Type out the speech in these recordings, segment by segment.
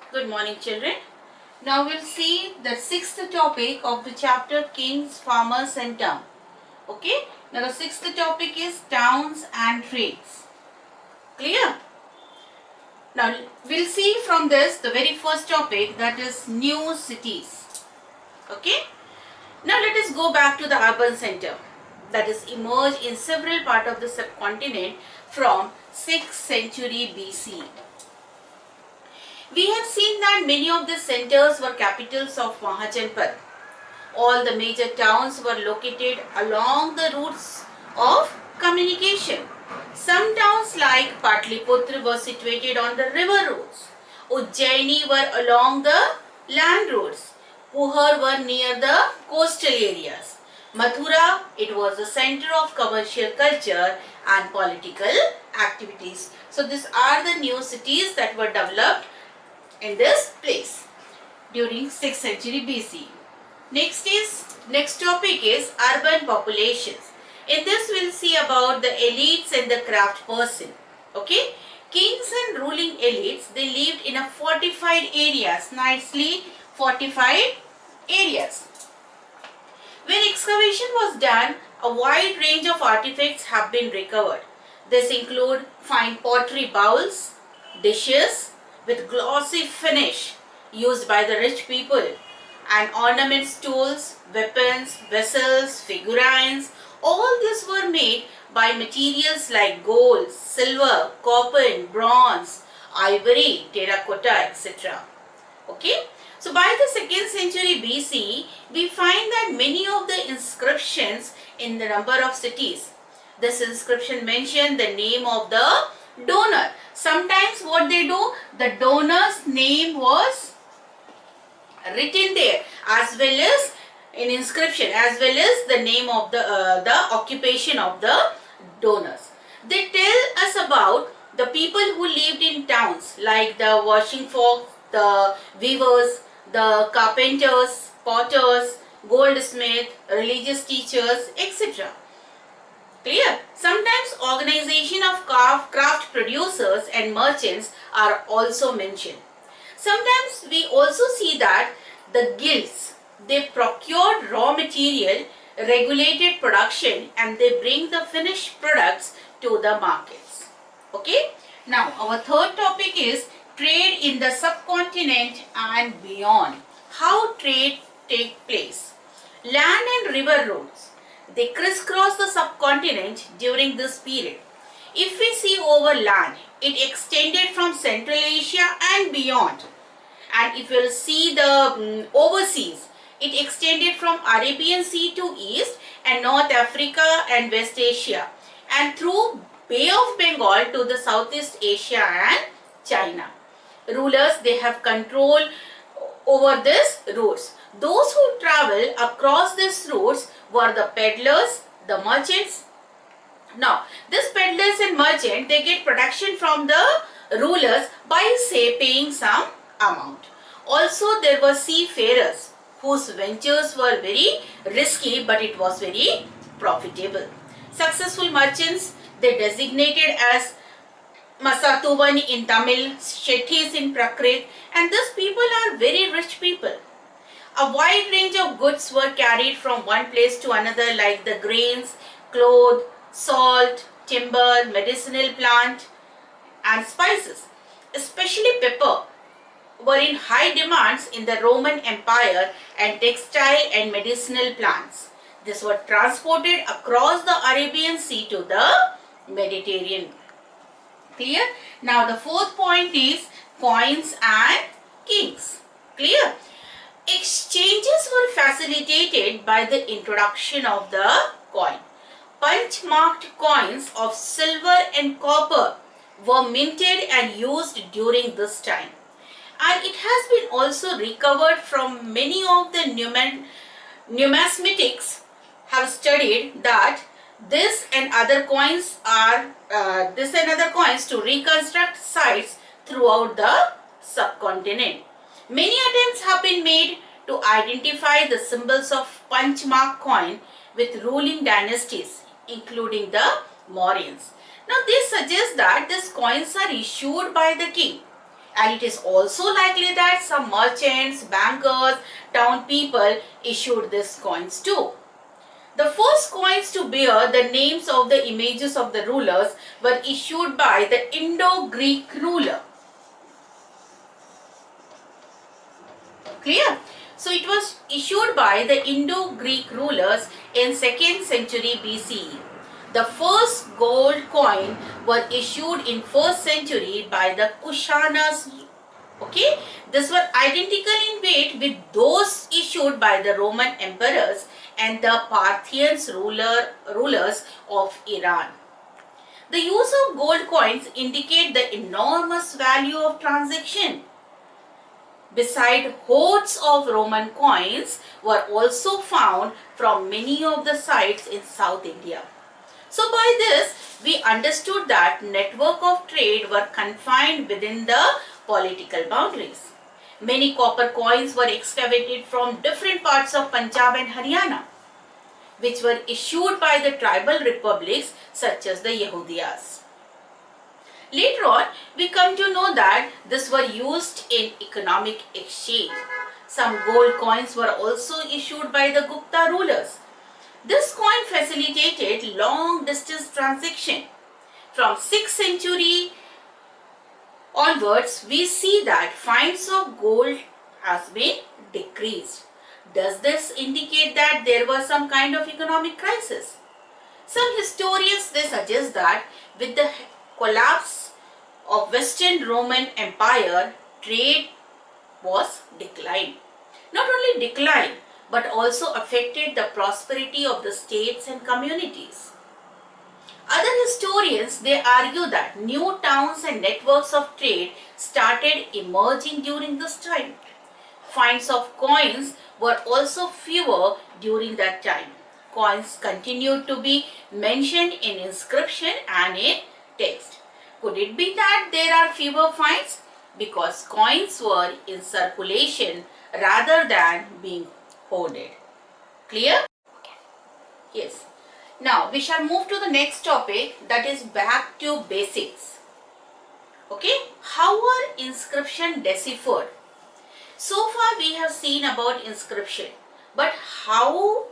Good morning, children. Now we'll see the sixth topic of the chapter Kings, Farmers and Town. Okay. Now the sixth topic is towns and trades. Clear? Now we'll see from this the very first topic, that is new cities. Okay. Now let us go back to the urban center that is emerged in several parts of the subcontinent from 6th century BC. We have seen that many of the centers were capitals of Mahajanpad. All the major towns were located along the routes of communication. Some towns like Patliputra were situated on the river roads. Ujjaini were along the land roads. Puhar were near the coastal areas. Mathura, it was the center of commercial culture and political activities. So these are the new cities that were developed in this place during 6th century BC. Next topic is urban populations. In this we'll see about the elites and the craft person. Okay, kings and ruling elites, they lived in a fortified areas, nicely fortified areas. When excavation was done, a wide range of artifacts have been recovered. This include fine pottery bowls, dishes with glossy finish used by the rich people, and ornaments, tools, weapons, vessels, figurines. All these were made by materials like gold, silver, copper, bronze, ivory, terracotta, etc. Okay. So by the 2nd century BC, we find that many of the inscriptions in the number of cities, this inscription mentioned the name of the donor. Sometimes what they do, the donor's name was written there, as well as in inscription, as well as the name of the occupation of the donors. They tell us about the people who lived in towns like the washing folks, the weavers, the carpenters, potters, goldsmiths, religious teachers, etc. Clear? Sometimes organization of craft producers and merchants are also mentioned. Sometimes we also see that the guilds, they procured raw material, regulated production, and they bring the finished products to the markets. Okay. Now our third topic is trade in the subcontinent and beyond. How trade take place? Land and river roads, they crisscross the subcontinent during this period. If we see over land, it extended from Central Asia and beyond. And if we'll see the overseas, it extended from Arabian Sea to east and North Africa and West Asia, and through Bay of Bengal to the Southeast Asia and China. Rulers, they have control over these routes. Those who travel across these routes were the peddlers, the merchants. Now, these peddlers and merchants, they get protection from the rulers by, say, paying some amount. Also, there were seafarers whose ventures were very risky, but it was very profitable. Successful merchants, they designated as Masatuvan in Tamil, Shettis in Prakrit, and these people are very rich people. A wide range of goods were carried from one place to another, like the grains, cloth, salt, timber, medicinal plant, and spices. Especially pepper were in high demands in the Roman Empire, and textile and medicinal plants. These were transported across the Arabian Sea to the Mediterranean. Clear? Now the fourth point is coins and kings. Clear? Exchanges were facilitated by the introduction of the coin. Punch-marked coins of silver and copper were minted and used during this time. And it has been also recovered from many of the numismatics have studied that this and other coins to reconstruct sites throughout the subcontinent. Many attempts have been made to identify the symbols of punch mark coin with ruling dynasties, including the Mauryans. Now this suggests that these coins are issued by the king, And it is also likely that some merchants, bankers, town people issued these coins too. The first coins to bear the names of the images of the rulers were issued by the Indo-Greek ruler. Clear? So it was issued by the Indo-Greek rulers in 2nd century BCE. The first gold coin were issued in 1st century by the Kushanas. Okay, these were identical in weight with those issued by the Roman emperors and the Parthians rulers of Iran. The use of gold coins indicate the enormous value of transaction. Beside, hoards of Roman coins were also found from many of the sites in South India. So by this, we understood that network of trade were confined within the political boundaries. Many copper coins were excavated from different parts of Punjab and Haryana, which were issued by the tribal republics such as the Yehudiyas. Later on, we come to know that these were used in economic exchange. Some gold coins were also issued by the Gupta rulers. This coin facilitated long distance transaction. From 6th century onwards, we see that finds of gold has been decreased. Does this indicate that there was some kind of economic crisis? Some historians, they suggest that with the collapse of Western Roman Empire, trade was declined. Not only declined, but also affected the prosperity of the states and communities. Other historians, they argue that new towns and networks of trade started emerging during this time. Finds of coins were also fewer during that time. Coins continued to be mentioned in inscription and in text. Could it be that there are fewer finds? Because coins were in circulation rather than being hoarded. Clear? Yes. Now we shall move to the next topic, that is back to basics. Okay. How are inscription deciphered? So far we have seen about inscription. But how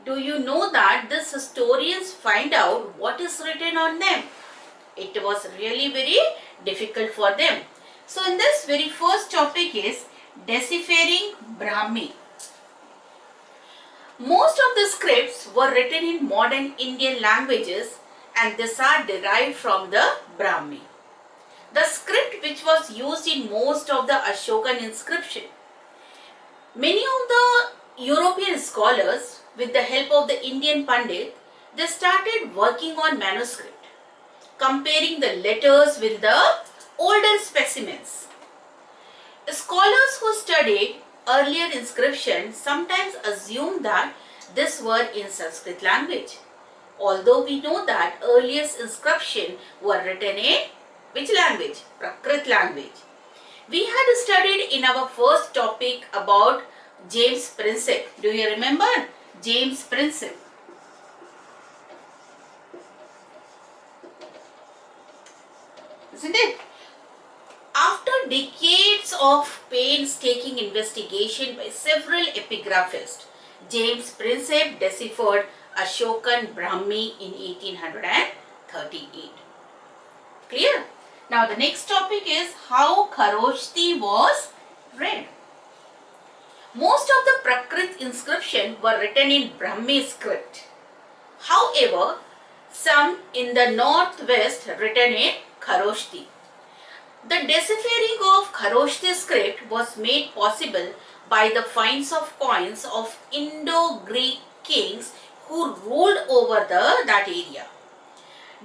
do you know that these historians find out what is written on them? It was really very difficult for them. So in this very first topic is deciphering Brahmi. Most of the scripts were written in modern Indian languages and these are derived from the Brahmi. The script which was used in most of the Ashokan inscription. Many of the European scholars, with the help of the Indian Pandit, they started working on manuscript, comparing the letters with the older specimens. Scholars who studied earlier inscriptions sometimes assumed that these were in Sanskrit language, although we know that earliest inscriptions were written in which language? Prakrit language. We had studied in our first topic about James Prinsep. Do you remember James Prinsep? Isn't it? After decades of painstaking investigation by several epigraphists, James Prinsep deciphered Ashokan Brahmi in 1838. Clear? Now the next topic is how Kharoshti was read. Most of the Prakrit inscriptions were written in Brahmi script. However, some in the northwest written in Kharoshti. The deciphering of Kharoshti script was made possible by the finds of coins of Indo-Greek kings who ruled over that area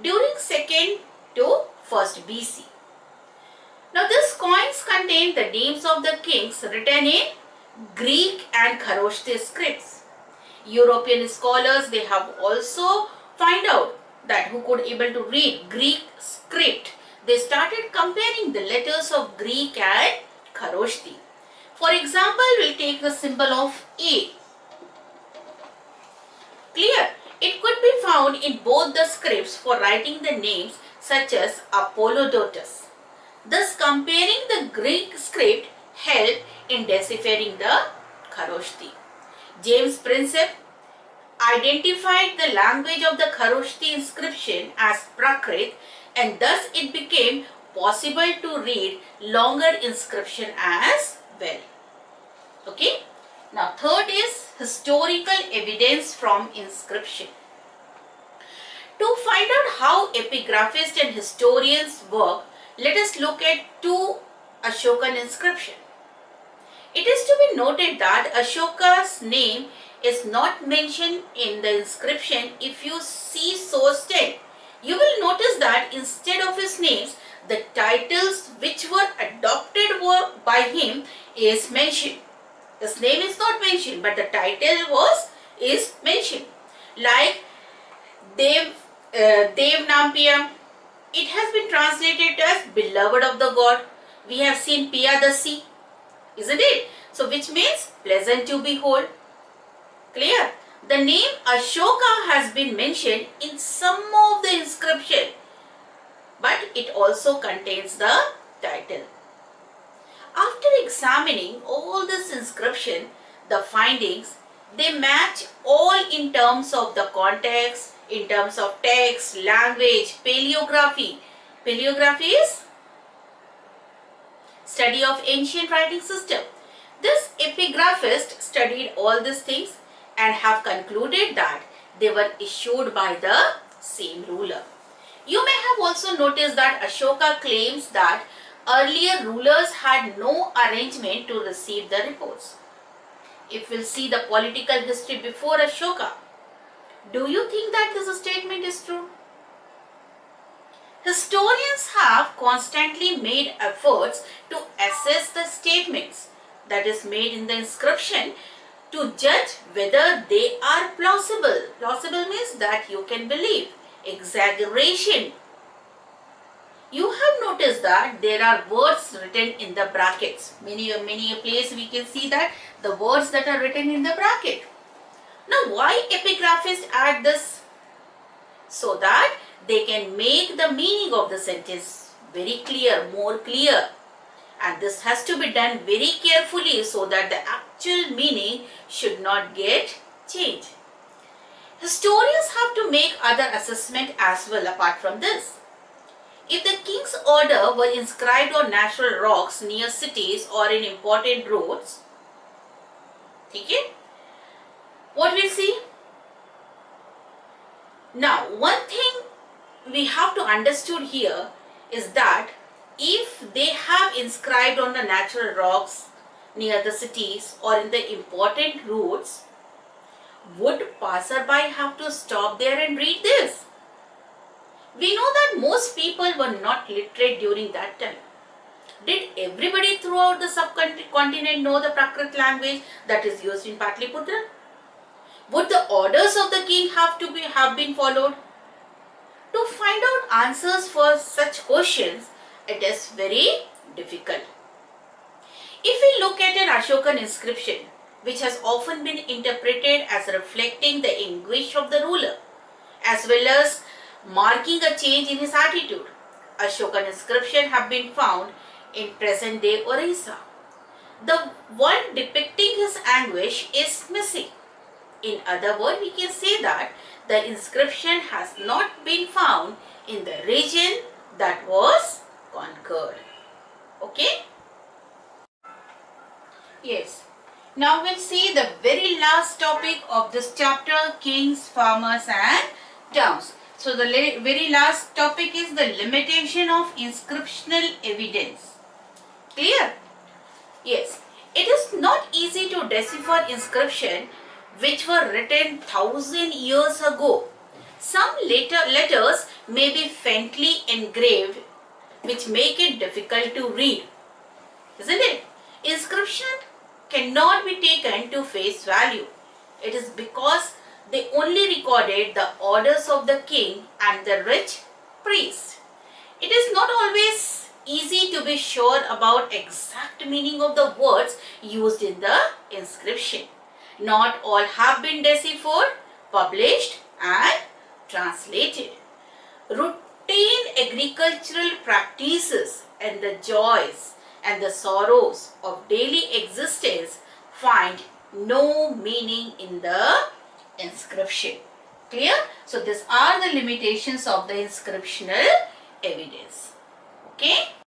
during 2nd to 1st BC. Now these coins contain the names of the kings written in Greek and Kharoshti scripts. European scholars, they have also find out that who could able to read Greek script, they started comparing the letters of Greek and Kharoshti. For example, we'll take the symbol of A. Clear? It could be found in both the scripts for writing the names such as Apollodotus. Thus, comparing the Greek script helped in deciphering the Kharoshthi. James Prinsep identified the language of the Kharoshthi inscription as Prakrit, and thus it became possible to read longer inscription as well. Okay. Now, third is historical evidence from inscription. To find out how epigraphists and historians work, let us look at two Ashokan inscriptions. It is to be noted that Ashoka's name is not mentioned in the inscription. If you see source 10, you will notice that instead of his names, the titles which were adopted by him is mentioned. His name is not mentioned, but the title is mentioned. Like Dev Nampiya, it has been translated as beloved of the god. We have seen Piyadasi, isn't it? So which means pleasant to behold. Clear? The name Ashoka has been mentioned in some of the inscription, but it also contains the title. After examining all this inscription, the findings, they match all in terms of the context, in terms of text, language, paleography. Paleography is study of ancient writing system. This epigraphist studied all these things and have concluded that they were issued by the same ruler. You may have also noticed that Ashoka claims that earlier rulers had no arrangement to receive the reports. If we'll see the political history before Ashoka, do you think that this statement is true? Historians have constantly made efforts to assess the statements that is made in the inscription to judge whether they are plausible. Plausible means that you can believe. Exaggeration. You have noticed that there are words written in the brackets. Many a place we can see that the words that are written in the bracket. Now, why epigraphists add this? So that they can make the meaning of the sentence very clear, more clear. And this has to be done very carefully so that the actual meaning should not get changed. Historians have to make other assessment as well apart from this. If the king's order were inscribed on natural rocks near cities or in important roads, okay, what we see? Now, one thing we have to understood here is that if they have inscribed on the natural rocks near the cities or in the important roads, would passerby have to stop there and read this? We know that most people were not literate during that time. Did everybody throughout the subcontinent know the Prakrit language that is used in Patliputra? Would the orders of the king have been followed? To find out answers for such questions, it is very difficult. If we look at an Ashokan inscription, which has often been interpreted as reflecting the anguish of the ruler, as well as marking a change in his attitude, Ashokan inscriptions have been found in present-day Orissa. The one depicting his anguish is missing. In other words, we can say that the inscription has not been found in the region that was conquered. Okay? Yes. Now we'll see the very last topic of this chapter, kings, farmers and towns. So the very last topic is the limitation of inscriptional evidence. Clear? Yes. It is not easy to decipher inscription which were written 1,000 years ago. Some letters may be faintly engraved, which make it difficult to read. Isn't it? Inscription cannot be taken to face value. It is because they only recorded the orders of the king and the rich priest. It is not always easy to be sure about exact meaning of the words used in the inscription. Not all have been deciphered, published and translated. Routine agricultural practices and the joys and the sorrows of daily existence find no meaning in the inscription. Clear? So these are the limitations of the inscriptional evidence. Okay.